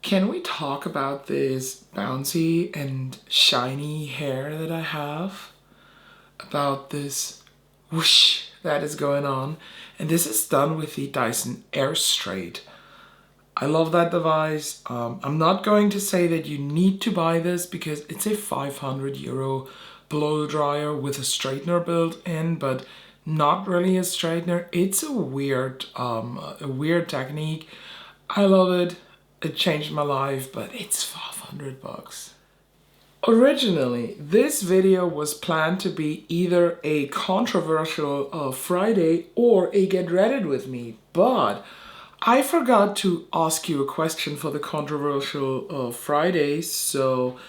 Can we talk about this bouncy and shiny hair that I have? About this whoosh that is going on. And this is done with the Dyson Airstraight. I love that device. I'm not going to say that you need to buy this because it's a €500 blow dryer with a straightener built in, but not really a straightener. It's a weird technique. I love it. It changed my life, but it's 500 bucks. Originally, this video was planned to be either a controversial Friday or a get reddit with me, but I forgot to ask you a question for the controversial Friday, so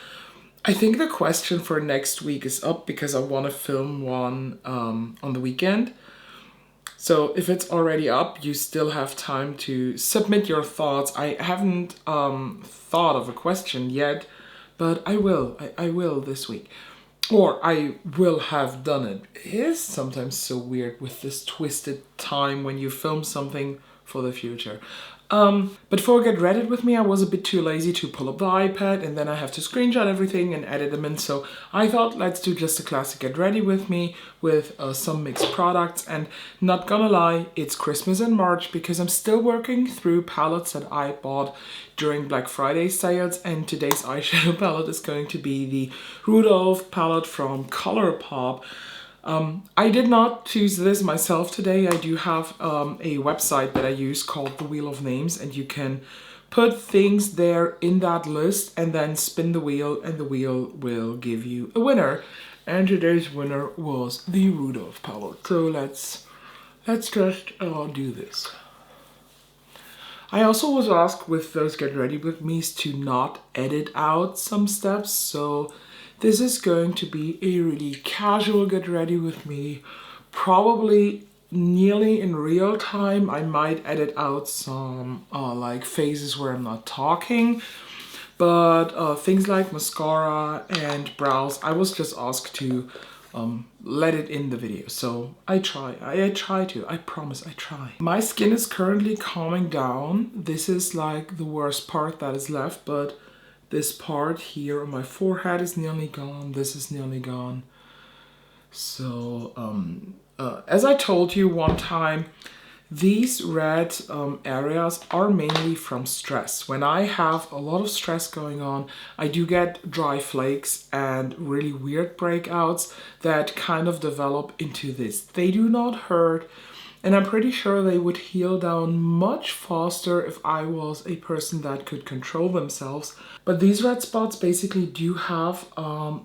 I think the question for next week is up because I want to film one on the weekend. So if it's already up, you still have time to submit your thoughts. I haven't thought of a question yet, but I will. I will this week. Or I will have done it. It is sometimes so weird with this twisted time when you film something for the future. But for Get Reddit with me, I was a bit too lazy to pull up the iPad and then I have to screenshot everything and edit them in. So I thought let's do just a classic Get Ready with me with some mixed products. And not gonna lie, it's Christmas in March because I'm still working through palettes that I bought during Black Friday sales. And today's eyeshadow palette is going to be the Rudolph palette from ColourPop. I did not choose this myself today. I do have a website that I use called the Wheel of Names, and you can put things there in that list and then spin the wheel and the wheel will give you a winner. And today's winner was the Rudolph palette. So let's just do this. I also was asked with those Get Ready With Me's to not edit out some steps, so this is going to be a really casual Get Ready With Me, probably nearly in real time. I might edit out some like phases where I'm not talking, but things like mascara and brows, I was just asked to let it in the video. So I try to, I promise I try. My skin is currently calming down. This is like the worst part that is left, but this part here on my forehead is nearly gone. This is nearly gone. So, as I told you one time, these red areas are mainly from stress. When I have a lot of stress going on, I do get dry flakes and really weird breakouts that kind of develop into this. They do not hurt. And I'm pretty sure they would heal down much faster if I was a person that could control themselves. But these red spots basically do have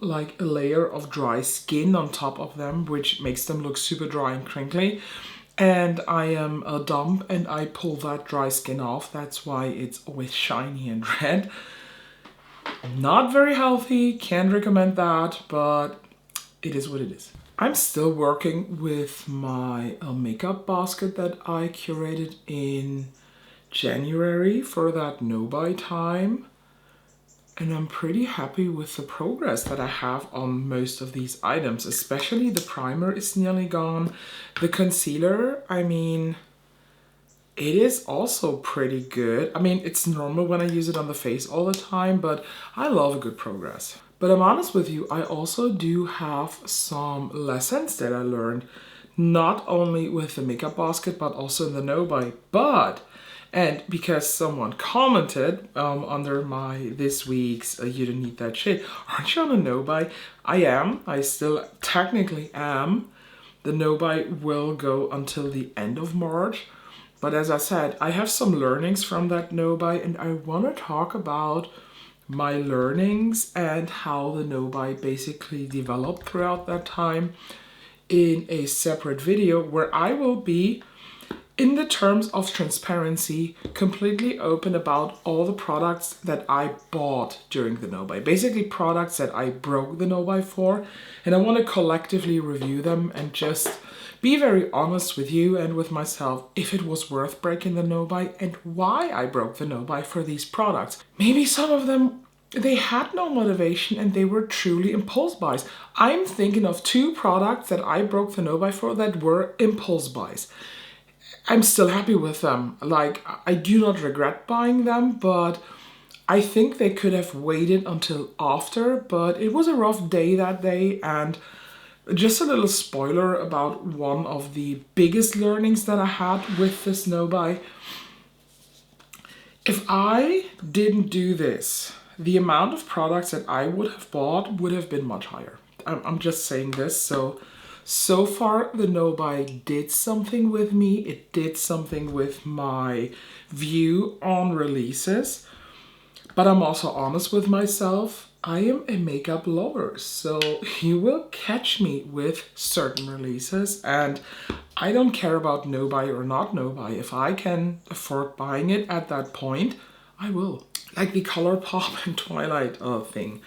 like a layer of dry skin on top of them, which makes them look super dry and crinkly. And I am a dump and I pull that dry skin off. That's why it's always shiny and red. Not very healthy, can't recommend that, but it is what it is. I'm still working with my makeup basket that I curated in January for that no-buy time. And I'm pretty happy with the progress that I have on most of these items, especially the primer is nearly gone. The concealer, I mean, it is also pretty good. I mean, it's normal when I use it on the face all the time, but I love a good progress. But I'm honest with you, I also do have some lessons that I learned, not only with the makeup basket, but also in the no-buy. And because someone commented under my this week's You Don't Need That Shit, aren't you on a no-buy? I am. I still technically am. The no-buy will go until the end of March. But as I said, I have some learnings from that no-buy, and I want to talk about my learnings and how the no-buy basically developed throughout that time in a separate video where I will be, in the terms of transparency, completely open about all the products that I bought during the no-buy. Basically products that I broke the no-buy for, and I want to collectively review them and just be very honest with you and with myself if it was worth breaking the no-buy and why I broke the no-buy for these products. Maybe some of them, they had no motivation and they were truly impulse buys. I'm thinking of 2 products that I broke the no-buy for that were impulse buys. I'm still happy with them. Like, I do not regret buying them, but I think they could have waited until after, but it was a rough day that day. And just a little spoiler about one of the biggest learnings that I had with this no-buy. If I didn't do this, the amount of products that I would have bought would have been much higher. I'm just saying this. So far the no-buy did something with me. It did something with my view on releases. But I'm also honest with myself. I am a makeup lover, so you will catch me with certain releases, and I don't care about no buy or not no buy. If I can afford buying it at that point, I will. Like the ColourPop and Twilight thing.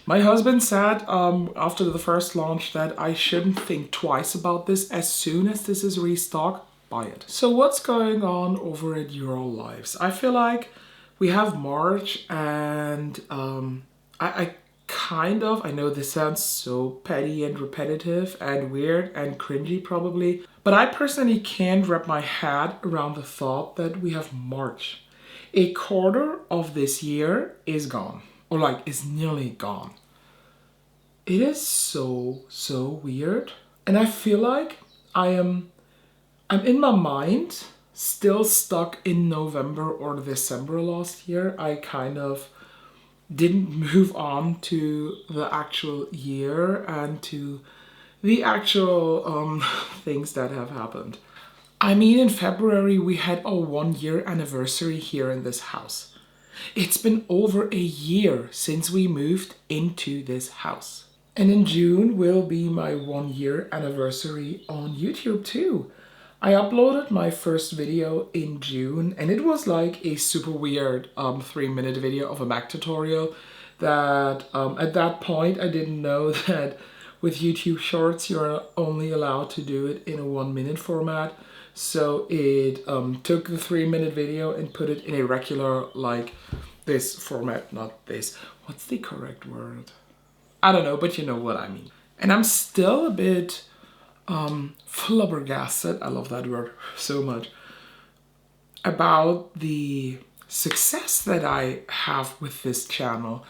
My husband said after the first launch that I shouldn't think twice about this. As soon as this is restocked, buy it. So what's going on over at Your Lives? I feel like we have March, and I know this sounds so petty and repetitive and weird and cringy probably, but I personally can't wrap my head around the thought that we have March. A quarter of this year is gone, or like is nearly gone. It is so weird, and I feel like I'm in my mind still stuck in November or December last year. I kind of didn't move on to the actual year and to the actual things that have happened. I mean, in February we had our 1-year anniversary here in this house. It's been over a year since we moved into this house. And in June will be my 1-year anniversary on YouTube too. I uploaded my first video in June, and it was like a super weird 3-minute video of a Mac tutorial that at that point I didn't know that with YouTube Shorts you're only allowed to do it in a 1-minute format. So it took the 3-minute video and put it in a regular, like this format, not this. What's the correct word? I don't know, but you know what I mean. And I'm still a bit flabbergasted, I love that word so much, about the success that I have with this channel.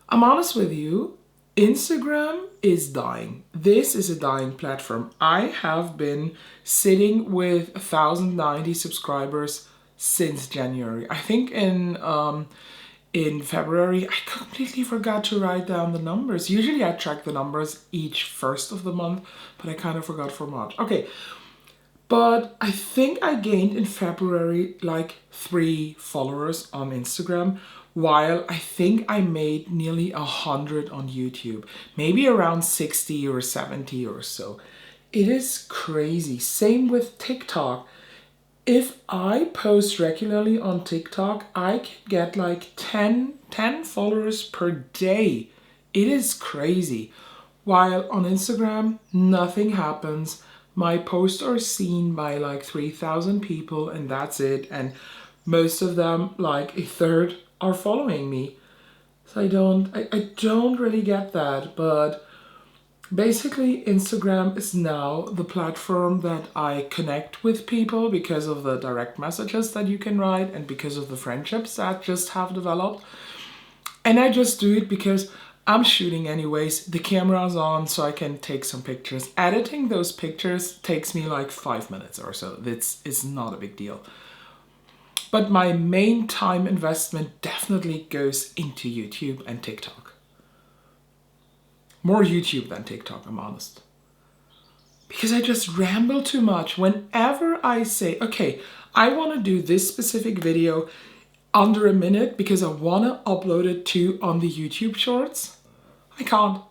I'm honest with you, Instagram is dying. This is a dying platform. I have been sitting with 1,090 subscribers since January. I think in February, I completely forgot to write down the numbers. Usually I track the numbers each first of the month, but I kind of forgot for March. Okay, but I think I gained in February like 3 followers on Instagram, while I think I made nearly 100 on YouTube. Maybe around 60 or 70 or so. It is crazy. Same with TikTok. If I post regularly on TikTok, I can get like 10 followers per day. It is crazy. While on Instagram, nothing happens. My posts are seen by like 3,000 people and that's it. And most of them, like a third, are following me. So I don't really get that, but basically, Instagram is now the platform that I connect with people because of the direct messages that you can write and because of the friendships that just have developed. And I just do it because I'm shooting anyways. The camera's on so I can take some pictures. Editing those pictures takes me like 5 minutes or so. It's not a big deal. But my main time investment definitely goes into YouTube and TikTok. More YouTube than TikTok, I'm honest. Because I just ramble too much. Whenever I say, okay, I want to do this specific video under a minute because I want to upload it on the YouTube Shorts, I can't.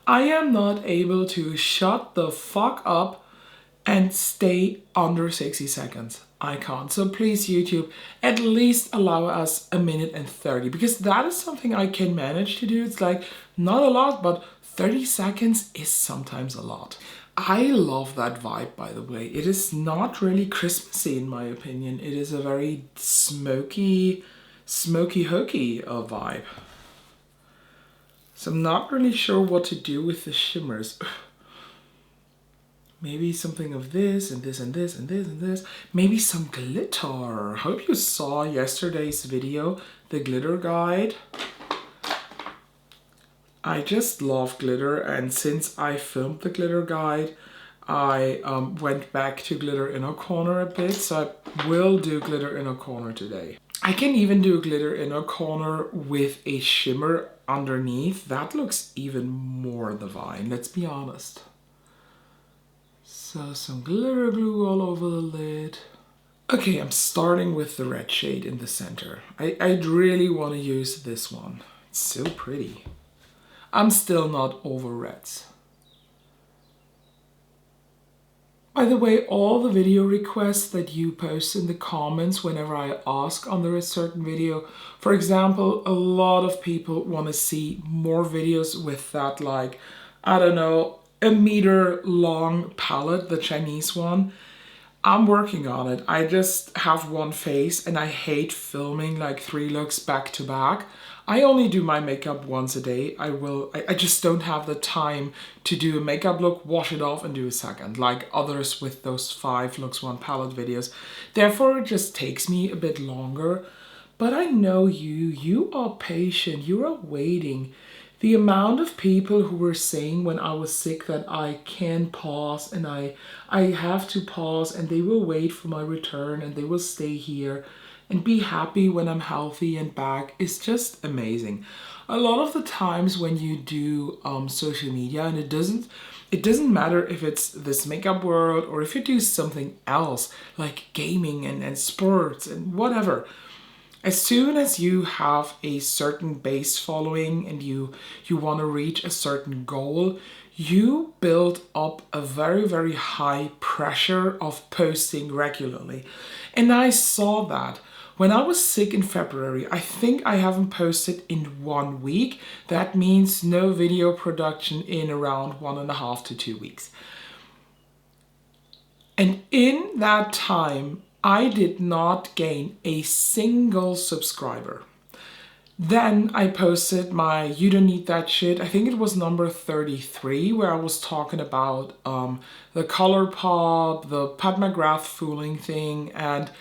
I am not able to shut the fuck up and stay under 60 seconds. I can't. So please, YouTube, at least allow us 1:30 minutes, because that is something I can manage to do. It's like not a lot, but 30 seconds is sometimes a lot. I love that vibe, by the way. It is not really Christmassy in my opinion. It is a very smoky hokey vibe. So I'm not really sure what to do with the shimmers. Maybe something of this and this and this and this and this. Maybe some glitter. Hope you saw yesterday's video, the glitter guide. I just love glitter, and since I filmed the glitter guide, I went back to glitter inner corner a bit, so I will do glitter inner corner today. I can even do glitter inner corner with a shimmer underneath. That looks even more divine, let's be honest. So some glitter glue all over the lid. Okay, I'm starting with the red shade in the center. I'd really want to use this one. It's so pretty. I'm still not over reds. By the way, all the video requests that you post in the comments whenever I ask under a certain video, for example, a lot of people want to see more videos with that, like, I don't know, a meter long palette, the Chinese one. I'm working on it. I just have one face and I hate filming like 3 looks back to back. I only do my makeup once a day. I just don't have the time to do a makeup look, wash it off and do a second, like others with those 5 looks 1 palette videos. Therefore, it just takes me a bit longer. But I know you are patient, you are waiting. The amount of people who were saying when I was sick that I can pause and I have to pause, and they will wait for my return and they will stay here and be happy when I'm healthy and back is just amazing. A lot of the times when you do social media, and it doesn't matter if it's this makeup world or if you do something else like gaming and sports and whatever. As soon as you have a certain base following and you want to reach a certain goal, you build up a very, very high pressure of posting regularly. And I saw that. When I was sick in February, I think I haven't posted in 1 week. That means no video production in around 1.5 to 2 weeks. And in that time, I did not gain a single subscriber. Then I posted my You Don't Need That Shit. I think it was number 33, where I was talking about the color pop, the Pat McGrath fooling thing, and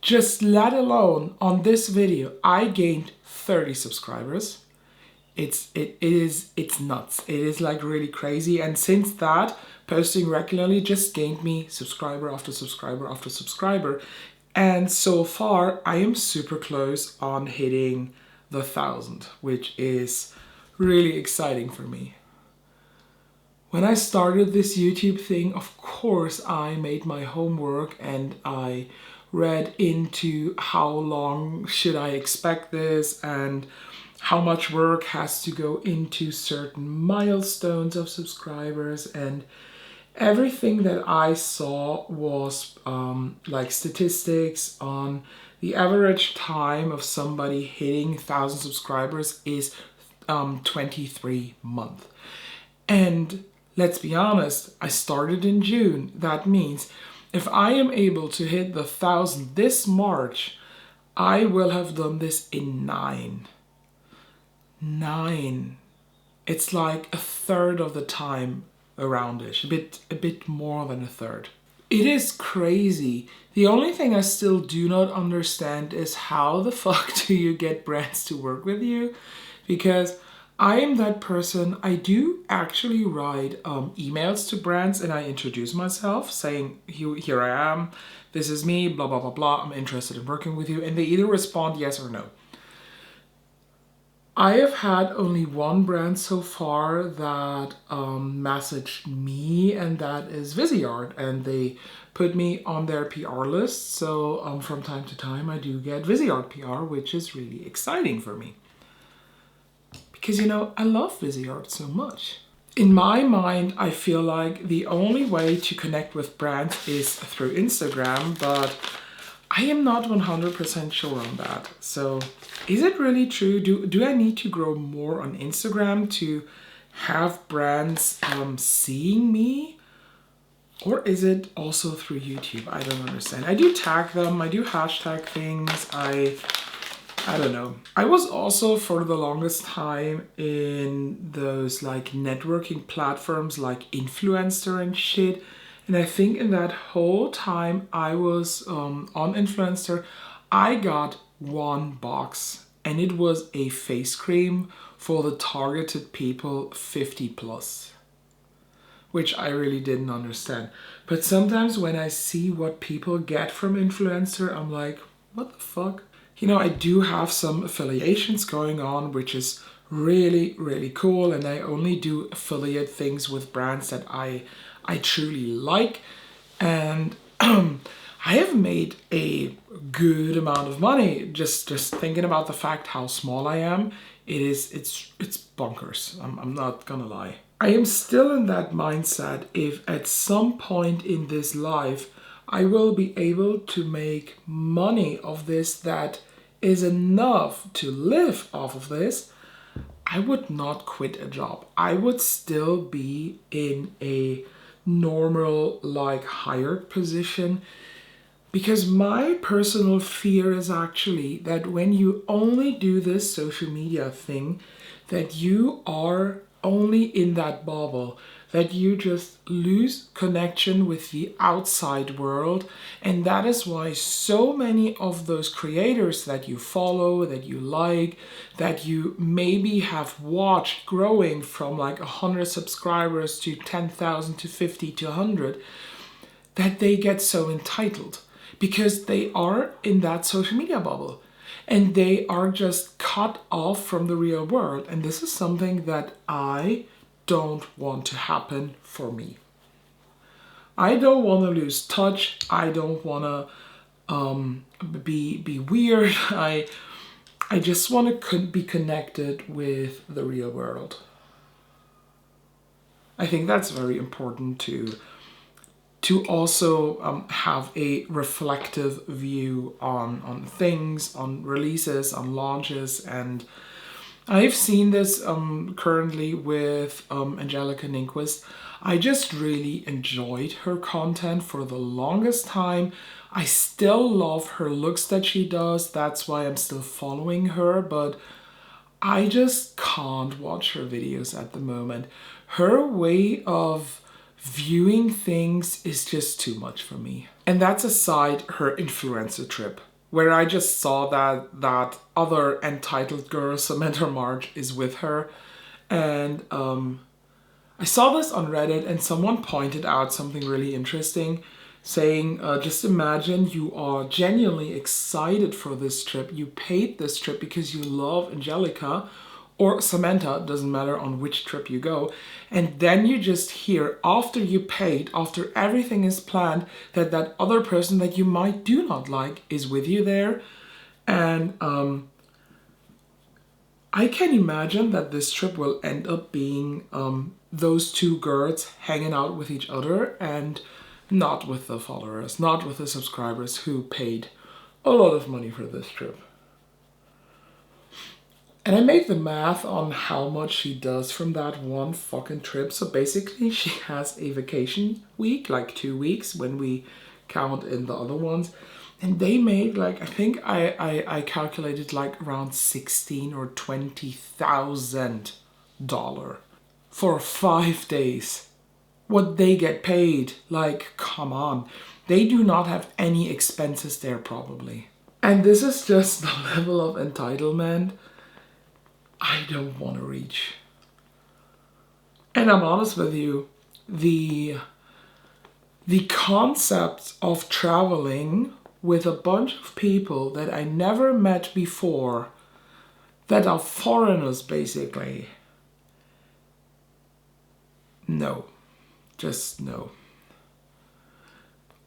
just let alone on this video, I gained 30 subscribers. It's nuts. It is like really crazy. And since that, posting regularly just gained me subscriber after subscriber after subscriber. And so far, I am super close on hitting the 1,000, which is really exciting for me. When I started this YouTube thing, of course, I made my homework and I read into how long should I expect this and how much work has to go into certain milestones of subscribers, and everything that I saw was like statistics on the average time of somebody hitting 1,000 subscribers is 23 months. And let's be honest, I started in June. That means if I am able to hit the 1,000 this March, I will have done this in 9. It's like a third of the time around-ish, a bit more than a third. It is crazy. The only thing I still do not understand is how the fuck do you get brands to work with you? Because I am that person. I do actually write emails to brands and I introduce myself saying, here I am, this is me, blah, blah, blah, blah, I'm interested in working with you. And they either respond yes or no. I have had only one brand so far that messaged me, and that is Viseart, and they put me on their PR list. So from time to time I do get Viseart PR, which is really exciting for me. Because, you know, I love Viseart so much. In my mind, I feel like the only way to connect with brands is through Instagram, but I am not 100% sure on that. So is it really true? Do I need to grow more on Instagram to have brands seeing me? Or is it also through YouTube? I don't understand. I do tag them. I do hashtag things. I don't know. I was also for the longest time in those like networking platforms like Influencer and shit. And I think in that whole time I was on Influencer, I got one box, and it was a face cream for the targeted people 50 plus, which I really didn't understand. But sometimes when I see what people get from Influencer, I'm like, what the fuck? You know, I do have some affiliations going on, which is really, really cool. And I only do affiliate things with brands that I truly like. And I have made a good amount of money just thinking about the fact how small I am. It's bonkers. I'm not gonna lie. I am still in that mindset. If at some point in this life I will be able to make money of this that is enough to live off of this, I would not quit a job. I would still be in a normal, like, hired position, because my personal fear is actually that when you only do this social media thing, that you are only in that bubble, that you just lose connection with the outside world. And that is why so many of those creators that you follow, that you like, that you maybe have watched growing from like 100 subscribers to 10,000 to 50 to 100, that they get so entitled because they are in that social media bubble and they are just cut off from the real world. And this is something that I don't want to happen for me. I don't want to lose touch. I don't want to be weird. I just want to be connected with the real world. I think that's very important to also have a reflective view on things, on releases, on launches. And I've seen this currently with Angelica Nyquist. I just really enjoyed her content for the longest time. I still love her looks that she does. That's why I'm still following her, but I just can't watch her videos at the moment. Her way of viewing things is just too much for me. And that's aside her influencer trip, where I just saw that other entitled girl, Samantha March, is with her. And I saw this on Reddit and someone pointed out something really interesting, saying, just imagine you are genuinely excited for this trip. You paid this trip because you love Angelica or Samantha, doesn't matter on which trip you go. And then you just hear, after you paid, after everything is planned, that that other person that you might do not like is with you there. And I can imagine that this trip will end up being those two girls hanging out with each other and not with the followers, not with the subscribers who paid a lot of money for this trip. And I made the math on how much she does from that one fucking trip. So basically she has a vacation week, like 2 weeks when we count in the other ones. And they made like, I think I calculated like around $16,000 or $20,000 for 5 days. What they get paid, like, come on. They do not have any expenses there probably. And this is just the level of entitlement I don't want to reach. And I'm honest with you, the concept of traveling with a bunch of people that I never met before, that are foreigners basically, no, just no.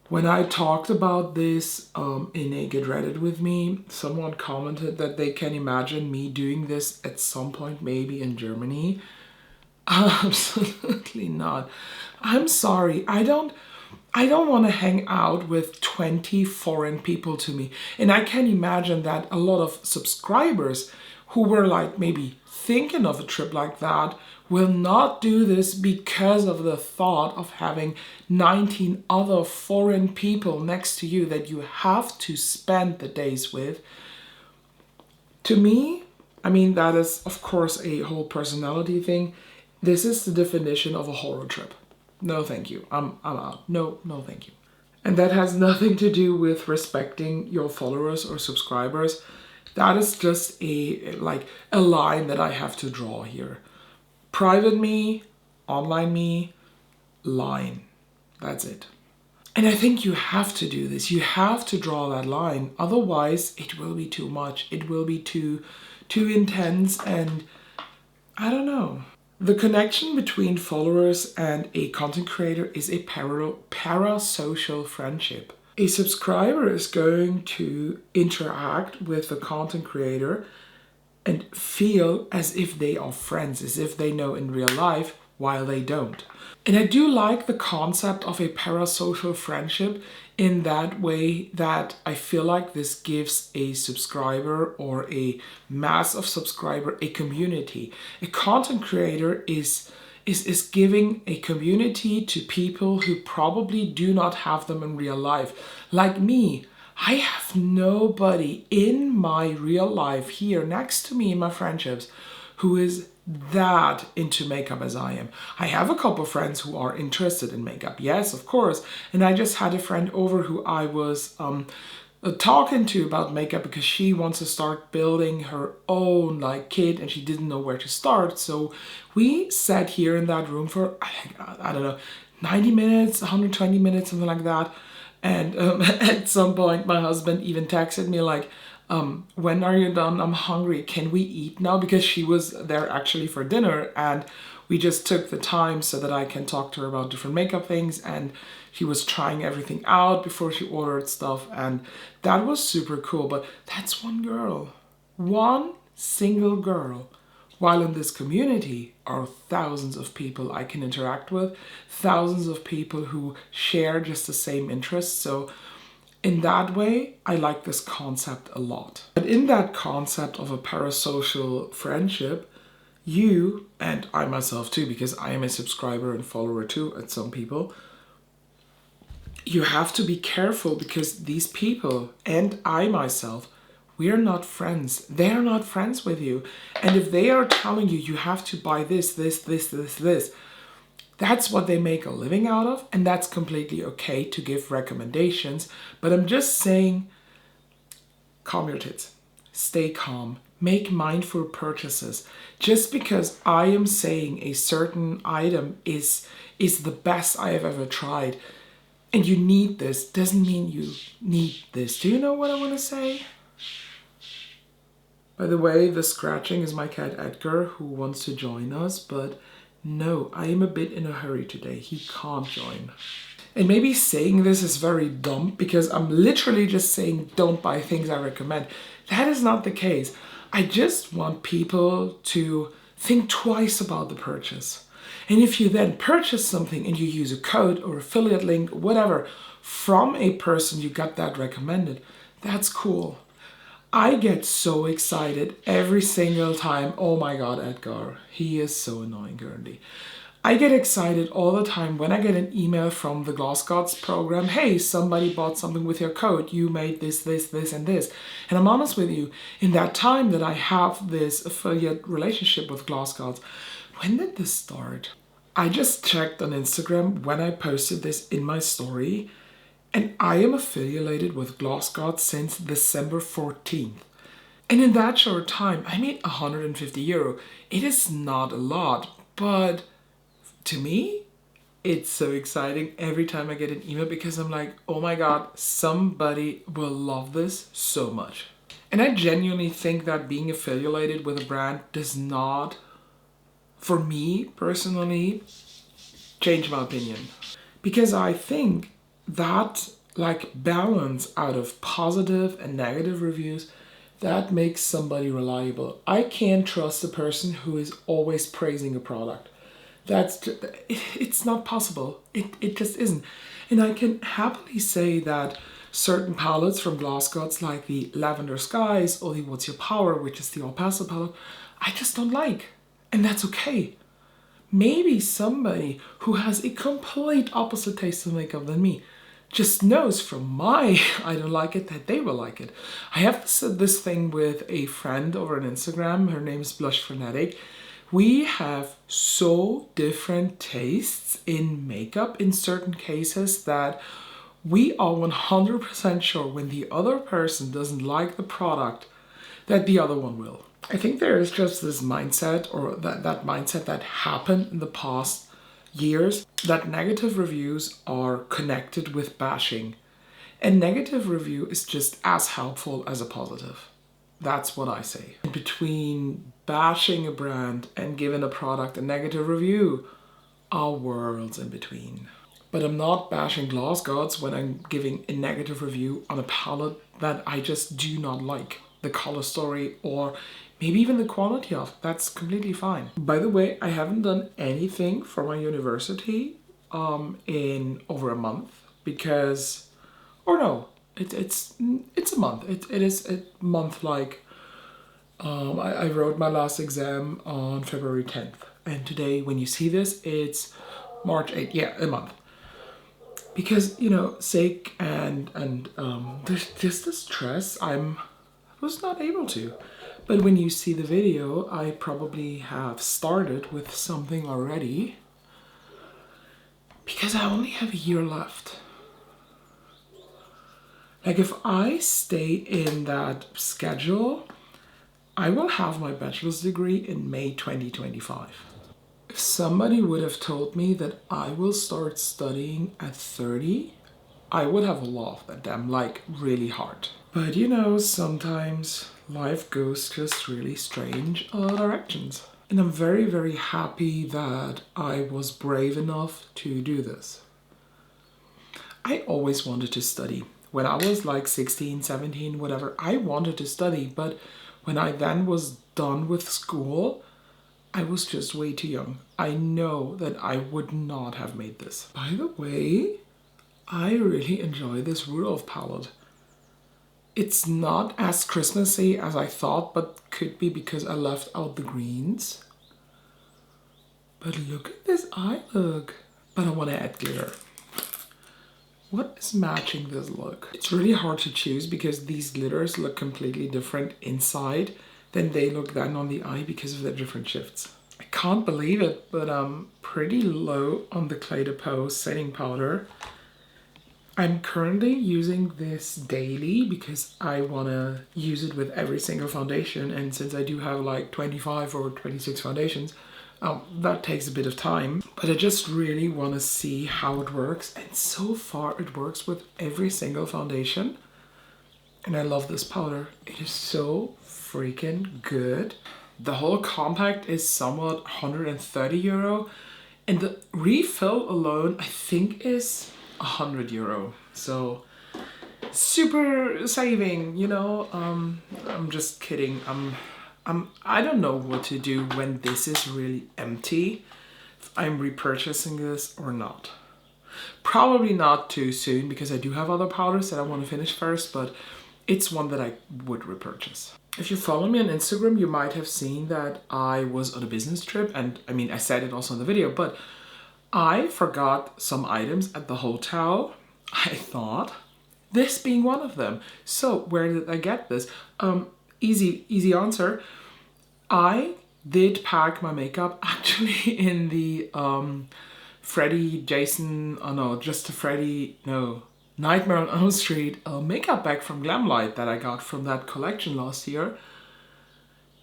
When I talked about this in a Get Reddit with me, someone commented that they can imagine me doing this at some point, maybe in Germany. Absolutely not. I'm sorry. I don't want to hang out with 20 foreign people to me. And I can imagine that a lot of subscribers who were like maybe thinking of a trip like that will not do this because of the thought of having 19 other foreign people next to you that you have to spend the days with. To me, I mean, that is of course a whole personality thing. This is the definition of a horror trip. no thank you. I'm out. No, no thank you. And that has nothing to do with respecting your followers or subscribers. That is just a line that I have to draw here. Private me, online me, line. That's it. And I think you have to do this. You have to draw that line. Otherwise, it will be too much. It will be too intense, and I don't know. The connection between followers and a content creator is a parasocial friendship. A subscriber is going to interact with the content creator and feel as if they are friends, as if they know in real life, while they don't. And I do like the concept of a parasocial friendship in that way, that I feel like this gives a subscriber or a mass of subscriber a community. A content creator is giving a community to people who probably do not have them in real life. Like me, I have nobody in my real life here next to me in my friendships who is that into makeup as I am. I have a couple of friends who are interested in makeup, yes, of course. And I just had a friend over who I was talking to about makeup because she wants to start building her own kit and she didn't know where to start. So we sat here in that room for, I don't know, 90 minutes, 120 minutes, something like that. And at some point, my husband even texted me when are you done? I'm hungry. Can we eat now? Because she was there actually for dinner, and we just took the time so that I can talk to her about different makeup things, and she was trying everything out before she ordered stuff, and that was super cool. But that's one girl, one single girl. While in this community are thousands of people I can interact with, thousands of people who share just the same interests. So in that way, I like this concept a lot. But in that concept of a parasocial friendship, you, and I myself too, because I am a subscriber and follower too at some people, you have to be careful because these people, and I myself, we are not friends. They are not friends with you. And if they are telling you, you have to buy this, that's what they make a living out of, and that's completely okay to give recommendations. But I'm just saying, calm your tits. Stay calm. Make mindful purchases. Just because I am saying a certain item is the best I have ever tried, and you need this, doesn't mean you need this. Do you know what I want to say? By the way, the scratching is my cat Edgar, who wants to join us, but no, I am a bit in a hurry today. He can't join. And maybe saying this is very dumb because I'm literally just saying don't buy things I recommend. That is not the case. I just want people to think twice about the purchase. And if you then purchase something and you use a code or affiliate link, whatever, from a person you got that recommended, that's cool. I get so excited every single time. Oh my God, Edgar. He is so annoying currently. I get excited all the time when I get an email from the Gloss Gods program. Hey, somebody bought something with your code. You made this, and this. And I'm honest with you, in that time that I have this affiliate relationship with Gloss Gods, when did this start? I just checked on Instagram when I posted this in my story. And I am affiliated with Gloss Gods since December 14th. And in that short time, I made €150. It is not a lot, but to me, it's so exciting every time I get an email because I'm like, oh my God, somebody will love this so much. And I genuinely think that being affiliated with a brand does not, for me personally, change my opinion. Because I think that balance out of positive and negative reviews, that makes somebody reliable. I can't trust a person who is always praising a product. It's not possible. It just isn't. And I can happily say that certain palettes from Gloss Gods, like the Lavender Skies or the What's Your Power, which is the All Pastel palette, I just don't like. And that's okay. Maybe somebody who has a complete opposite taste of makeup than me just knows from my I don't like it that they will like it. I have this thing with a friend over on Instagram. Her name is Blush Frenetic. We have so different tastes in makeup in certain cases that we are 100% sure when the other person doesn't like the product that the other one will. I think there is just this mindset, or that mindset that happened in the past years, that negative reviews are connected with bashing. A negative review is just as helpful as a positive. That's what I say. Between bashing a brand and giving a product a negative review are worlds in between. But I'm not bashing Gloss Gods when I'm giving a negative review on a palette that I just do not like. The color story or maybe even the quality of. That's completely fine. By the way, I haven't done anything for my university in over a month because, or no, it's a month. It is a month like, I wrote my last exam on February 10th. And today, when you see this, it's March 8th. Yeah, a month. Because, you know, sake and there's just the stress. I was not able to. But when you see the video, I probably have started with something already. Because I only have a year left. Like if I stay in that schedule, I will have my bachelor's degree in May 2025. If somebody would have told me that I will start studying at 30, I would have laughed at them like really hard. But you know, sometimes life goes just really strange directions. And I'm very, very happy that I was brave enough to do this. I always wanted to study. When I was like 16, 17, whatever, I wanted to study. But when I then was done with school, I was just way too young. I know that I would not have made this. By the way, I really enjoy this Rudolph palette. It's not as Christmassy as I thought, but could be because I left out the greens. But look at this eye look. But I want to add glitter. What is matching this look? It's really hard to choose because these glitters look completely different inside than they look then on the eye because of the different shifts. I can't believe it, but I'm pretty low on the Clay de Pose setting powder. I'm currently using this daily because I want to use it with every single foundation, and since I do have like 25 or 26 foundations, that takes a bit of time, but I just really want to see how it works, and so far it works with every single foundation. And I love this powder. It is so freaking good. The whole compact is somewhat 130 euro, and the refill alone I think is 100 euro. So super saving, you know. I'm just kidding. I don't know what to do when this is really empty, if I'm repurchasing this or not. Probably not too soon because I do have other powders that I want to finish first, but it's one that I would repurchase. If you follow me on Instagram, you might have seen that I was on a business trip, and I mean, I said it also in the video, but I forgot some items at the hotel, I thought, this being one of them. So where did I get this? Easy answer. I did pack my makeup actually in the Nightmare on Elm Street makeup bag from Glamlight that I got from that collection last year.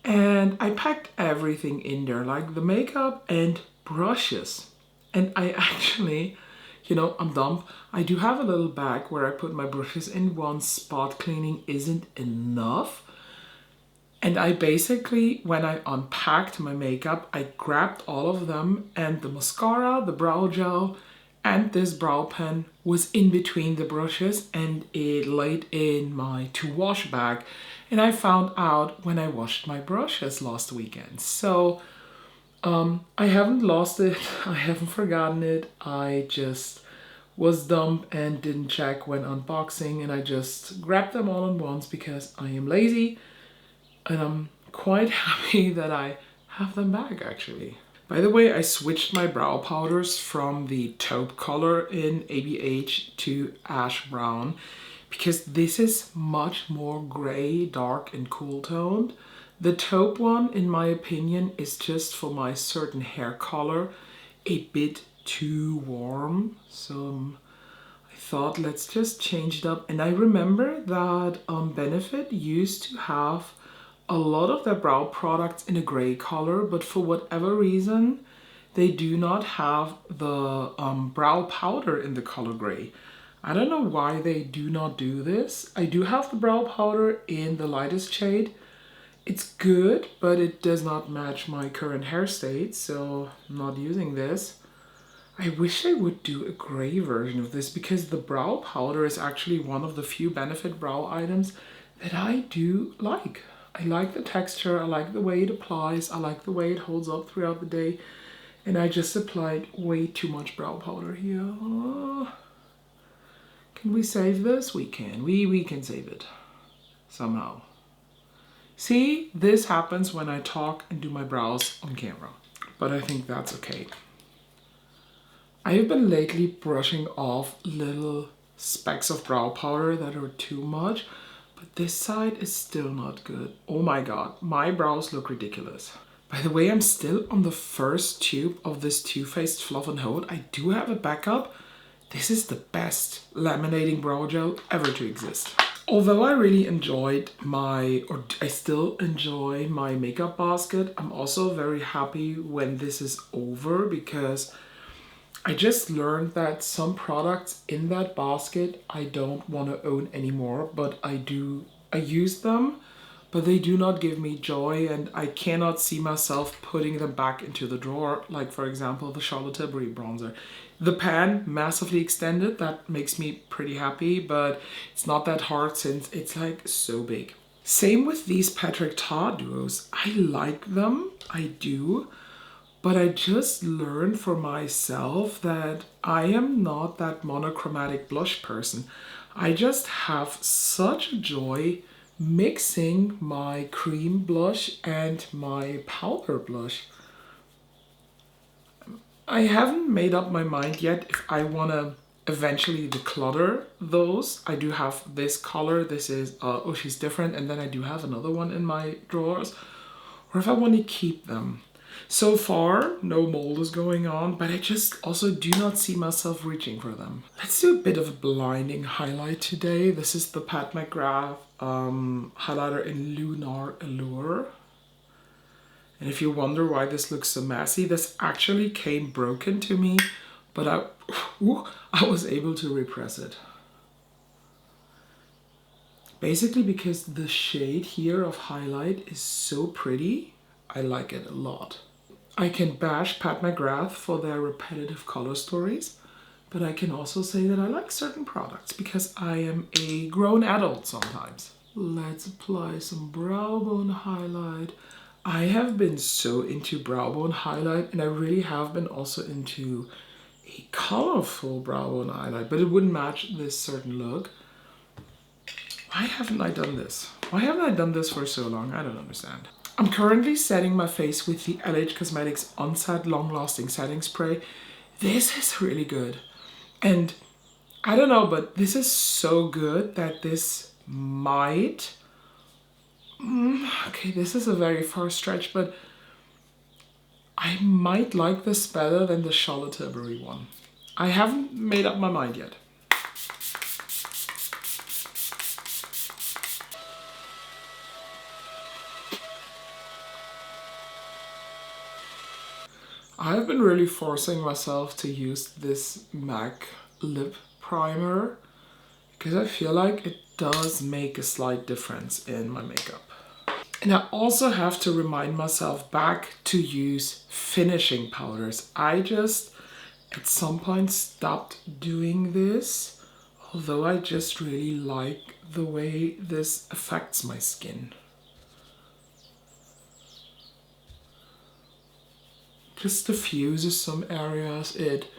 And I packed everything in there, like the makeup and brushes. And I actually, you know, I'm dumb. I do have a little bag where I put my brushes in once spot cleaning isn't enough. And I basically, when I unpacked my makeup, I grabbed all of them, and the mascara, the brow gel, and this brow pen was in between the brushes, and it laid in my to wash bag. And I found out when I washed my brushes last weekend. So I haven't lost it, I haven't forgotten it. I just was dumb and didn't check when unboxing, and I just grabbed them all at once because I am lazy. And I'm quite happy that I have them back actually. By the way, I switched my brow powders from the taupe color in ABH to ash brown because this is much more gray, dark and cool toned The taupe one, in my opinion, is just for my certain hair color a bit too warm. So I thought let's just change it up. And I remember that Benefit used to have a lot of their brow products in a gray color, but for whatever reason, they do not have the brow powder in the color gray. I don't know why they do not do this. I do have the brow powder in the lightest shade. It's good, but it does not match my current hair state, so I'm not using this. I wish I would do a gray version of this because the brow powder is actually one of the few Benefit brow items that I do like. I like the texture, I like the way it applies, I like the way it holds up throughout the day. And I just applied way too much brow powder here. Can we save this? We can. We can save it. Somehow. See, this happens when I talk and do my brows on camera. But I think that's okay. I have been lately brushing off little specks of brow powder that are too much. But this side is still not good. Oh my god, my brows look ridiculous. By the way, I'm still on the first tube of this Too Faced Fluff and Hold. I do have a backup. This is the best laminating brow gel ever to exist. Although I really enjoyed I still enjoy my makeup basket, I'm also very happy when this is over because I just learned that some products in that basket I don't want to own anymore, but I use them, but they do not give me joy and I cannot see myself putting them back into the drawer, like for example the Charlotte Tilbury bronzer. The pan massively extended, that makes me pretty happy, but it's not that hard since it's like so big. Same with these Patrick Ta duos. I like them, I do. But I just learned for myself that I am not that monochromatic blush person. I just have such joy mixing my cream blush and my powder blush. I haven't made up my mind yet if I want to eventually declutter those. I do have this color. This is Oh She's Different. And then I do have another one in my drawers. Or if I want to keep them. So far, no mold is going on, but I just also do not see myself reaching for them. Let's do a bit of a blinding highlight today. This is the Pat McGrath highlighter in Lunar Allure. And if you wonder why this looks so messy, this actually came broken to me, but I was able to repress it. Basically because the shade here of highlight is so pretty, I like it a lot. I can bash Pat McGrath for their repetitive color stories, but I can also say that I like certain products because I am a grown adult sometimes. Let's apply some brow bone highlight. I have been so into brow bone highlight, and I really have been also into a colorful brow bone highlight, but it wouldn't match this certain look. Why haven't I done this? Why haven't I done this for so long? I don't understand. I'm currently setting my face with the LH Cosmetics On-Set Long Lasting Setting Spray. This is really good. And I don't know, but this is so good that this might... okay, this is a very far stretch, but I might like this better than the Charlotte Tilbury one. I haven't made up my mind yet. I've been really forcing myself to use this MAC lip primer because I feel like it does make a slight difference in my makeup. And I also have to remind myself back to use finishing powders. I just at some point stopped doing this, although I just really like the way this affects my skin. Just diffuses some areas. It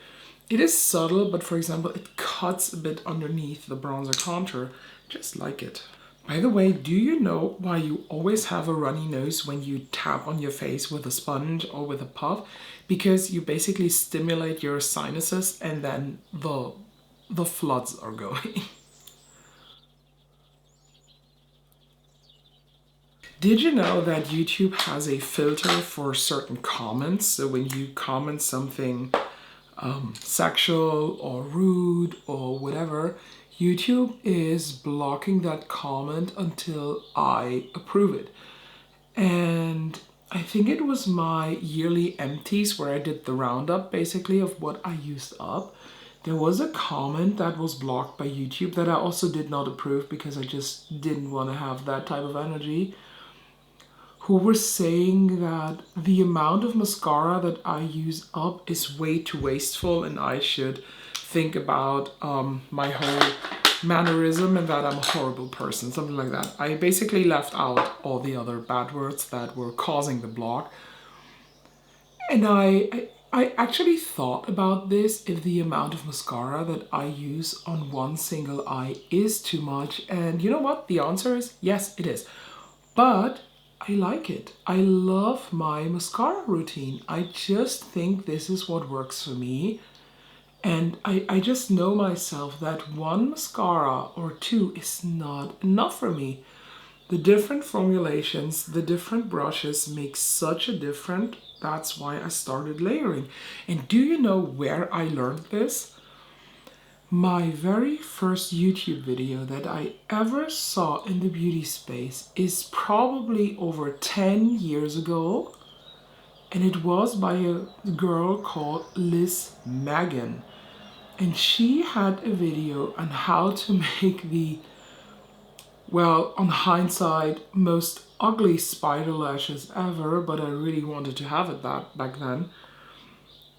is subtle, but for example, it cuts a bit underneath the bronzer contour. Just like it. By the way, do you know why you always have a runny nose when you tap on your face with a sponge or with a puff? Because you basically stimulate your sinuses and then the floods are going. Did you know that YouTube has a filter for certain comments? So when you comment something sexual or rude or whatever, YouTube is blocking that comment until I approve it. And I think it was my yearly empties where I did the roundup basically of what I used up. There was a comment that was blocked by YouTube that I also did not approve because I just didn't want to have that type of energy, who were saying that the amount of mascara that I use up is way too wasteful and I should think about my whole mannerism and that I'm a horrible person, something like that. I basically left out all the other bad words that were causing the block. And I actually thought about this, if the amount of mascara that I use on one single eye is too much. And you know what? The answer is yes, it is. But I like it. I love my mascara routine. I just think this is what works for me. And I just know myself that one mascara or two is not enough for me. The different formulations, the different brushes make such a difference. That's why I started layering. And do you know where I learned this? My very first YouTube video that I ever saw in the beauty space is probably over 10 years ago. And it was by a girl called Liz Megan. And she had a video on how to make the, well, on hindsight, most ugly spider lashes ever, but I really wanted to have it that back then.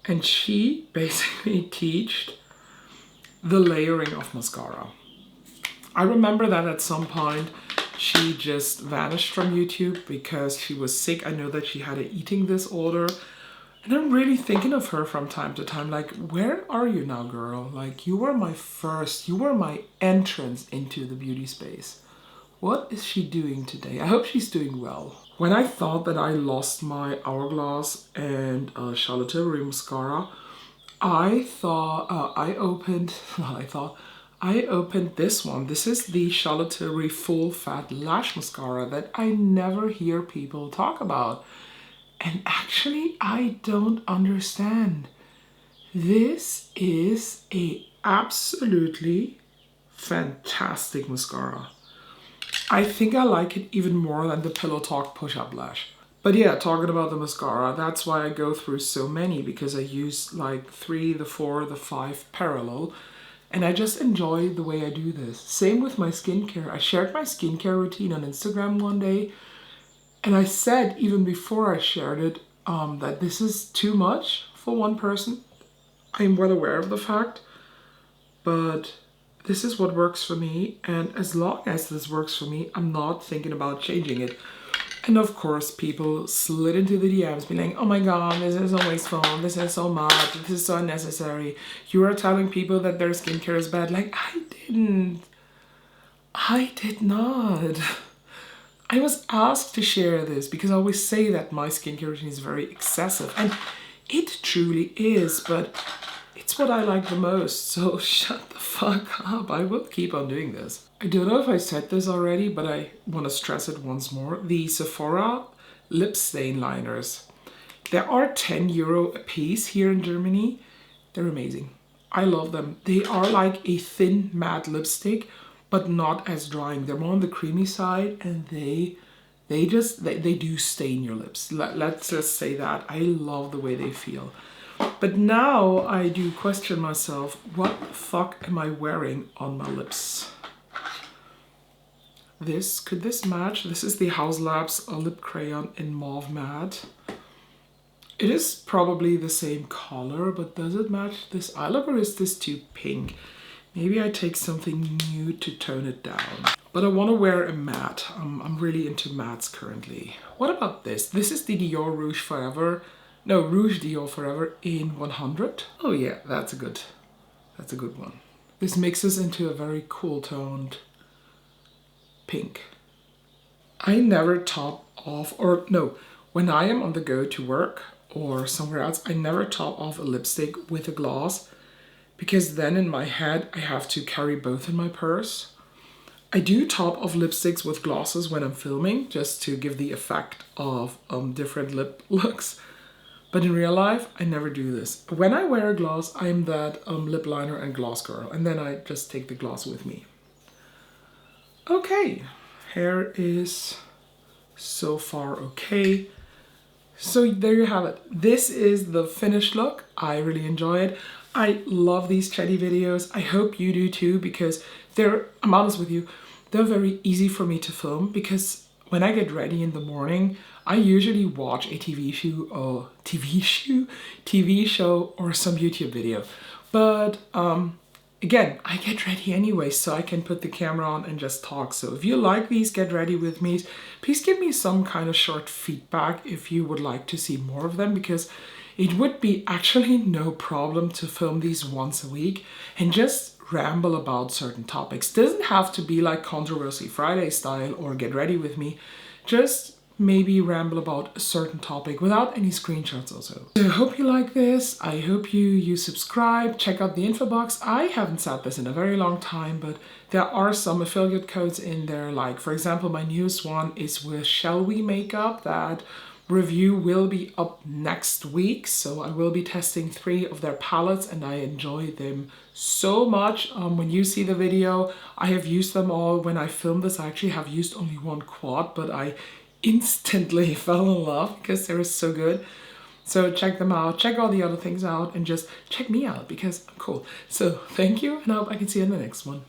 And she basically taught the layering of mascara. I remember that at some point she just vanished from YouTube because she was sick. I know that she had an eating disorder. And I'm really thinking of her from time to time, like, where are you now, girl? Like, you were my entrance into the beauty space. What is she doing today? I hope she's doing well. When I thought that I lost my Hourglass and Charlotte Tilbury mascara, I opened this one. This is the Charlotte Tilbury Full Fat Lash Mascara that I never hear people talk about. And actually, I don't understand. This is a absolutely fantastic mascara. I think I like it even more than the Pillow Talk Push-Up Lash. But yeah, talking about the mascara, that's why I go through so many, because I use like 3, the 4, the 5 parallel. And I just enjoy the way I do this. Same with my skincare. I shared my skincare routine on Instagram one day. And I said, even before I shared it, that this is too much for one person. I'm well aware of the fact, but this is what works for me. And as long as this works for me, I'm not thinking about changing it. And of course, people slid into the DMs being like, oh my God, this is so wasteful. This is so much. This is so unnecessary. You are telling people that their skincare is bad. Like, I didn't. I did not. I was asked to share this because I always say that my skincare routine is very excessive, and it truly is, but it's what I like the most, so shut the fuck up. I will keep on doing this. I don't know if I said this already, but I want to stress it once more. The Sephora lip stain liners. There are 10 euro a piece here in Germany. They're amazing. I love them. They are like a thin matte lipstick, but not as drying. They're more on the creamy side, and they do stain your lips. Let's just say that. I love the way they feel. But now I do question myself, what the fuck am I wearing on my lips? Could this match? This is the House Labs lip crayon in mauve matte. It is probably the same color, but does it match this eye look, or is this too pink? Maybe I take something new to tone it down. But I want to wear a matte. I'm really into mattes currently. What about this? This is the Dior Rouge Forever. No, Rouge Dior Forever in 100. Oh yeah, that's a good one. This mixes into a very cool toned pink. I never top off, or no, when I am on the go to work or somewhere else, I never top off a lipstick with a gloss, because then in my head I have to carry both in my purse. I do top off lipsticks with glosses when I'm filming, just to give the effect of different lip looks. But in real life, I never do this. When I wear a gloss, I'm that lip liner and gloss girl, and then I just take the gloss with me. Okay, hair is so far okay. So there you have it. This is the finished look. I really enjoy it. I love these chatty videos. I hope you do too, because I'm honest with you, they're very easy for me to film, because when I get ready in the morning, I usually watch a TV show or some YouTube video. But again, I get ready anyway, so I can put the camera on and just talk. So if you like these get ready with me, please give me some kind of short feedback if you would like to see more of them, because it would be actually no problem to film these once a week and just ramble about certain topics. Doesn't have to be like Controversy Friday style or Get Ready With Me. Just maybe ramble about a certain topic without any screenshots also. So I hope you like this. I hope you subscribe, check out the info box. I haven't said this in a very long time, but there are some affiliate codes in there. Like, for example, my newest one is with Shall We Makeup. That review will be up next week, so I will be testing 3 of their palettes, and I enjoy them so much. When you see the video, I have used them all. When I filmed this, I actually have used only 1 quad, but I instantly fell in love because they were so good. So check them out, check all the other things out, and just check me out because I'm cool. So thank you, and I hope I can see you in the next one.